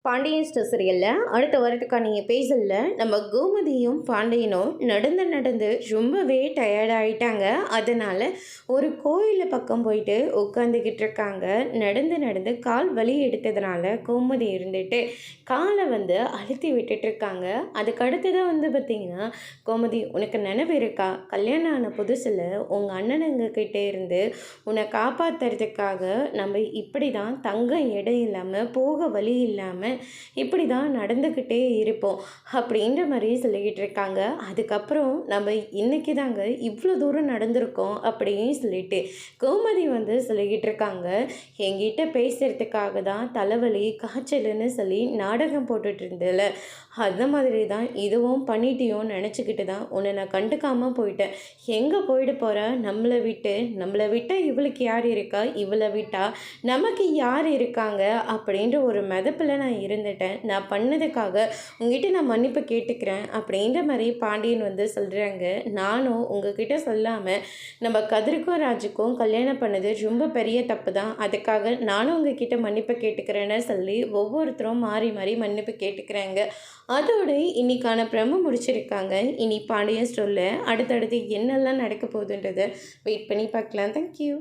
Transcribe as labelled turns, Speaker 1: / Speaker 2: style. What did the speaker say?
Speaker 1: Pandian store சீரியலில் அடுத்த வரதுக்கான எபிசோடில் நம்ம கோமதியும் பாண்டியனும் நடந்து நடந்து ரொம்பவே டயர்டாயிட்டாங்க. அதனால் ஒரு கோயில் பக்கம் போயிட்டு உட்காந்துக்கிட்டு இருக்காங்க. நடந்து நடந்து கால் வலி எடுத்ததுனால கோமதி இருந்துட்டு காலை அழுத்தி விட்டுட்டு இருக்காங்க. அதுக்கடுத்து தான் பார்த்திங்கன்னா, கோமதி உனக்கு நினைவு இருக்கா, கல்யாணம் ஆன புதுசில் உங்கள் அண்ணனுங்க கிட்டே இருந்து உன்னை காப்பாற்றுறதுக்காக நம்ம இப்படி தான் தங்கம் இடம் இல்லாமல் போக வழி இல்லாமல் இப்படி தான் நடந்துக்கிட்டே இருப்போம் அப்படின்ற மாதிரி சொல்லிக்கிட்டு இருக்காங்க. அதுக்கப்புறம் நம்ம இன்னைக்கு தாங்க இவ்வளோ தூரம் நடந்திருக்கோம் அப்படின்னு சொல்லிட்டு கோமதி சொல்லிக்கிட்டு இருக்காங்க. என்கிட்ட பேசுறதுக்காக தான் தலைவலி காய்ச்சல்னு சொல்லி நாடகம் போட்டுட்டு இருந்தல, அந்த மாதிரி தான் இதுவும் பண்ணிட்டியோன்னு நினச்சிக்கிட்டு தான் உன்னை நான் கண்டுக்காமல் போயிட்டேன். எங்கே போயிட போகிற, நம்மளை விட்டால் இவளுக்கு யார் இருக்கா, இவளை விட்டால் நமக்கு யார் இருக்காங்க அப்படின்ற ஒரு மெதப்பில் நான் இருந்துட்டேன். நான் பண்ணதுக்காக உங்ககிட்ட நான் மன்னிப்பு கேட்டுக்கிறேன் அப்படின்ற மாதிரி பாண்டியன் சொல்கிறாங்க. நானும் உங்ககிட்ட சொல்லாமல் நம்ம கதிருக்கும் ராஜுக்கும் கல்யாணம் பண்ணது ரொம்ப பெரிய தப்பு தான், அதுக்காக நானும் உங்ககிட்ட மன்னிப்பு கேட்டுக்கிறேன்னு சொல்லி ஒவ்வொருத்தரும் மாறி மாறி மன்னிப்பு கேட்டுக்கிறாங்க. அதோடு இன்னைக்கான ப்ரமோ முடிச்சிருக்காங்க. இனி பாண்டியன் ஸ்டோரில் அடுத்தடுத்து என்னெல்லாம் நடக்க போகுதுன்றதை வெயிட் பண்ணி பார்க்கலாம். தேங்க்யூ.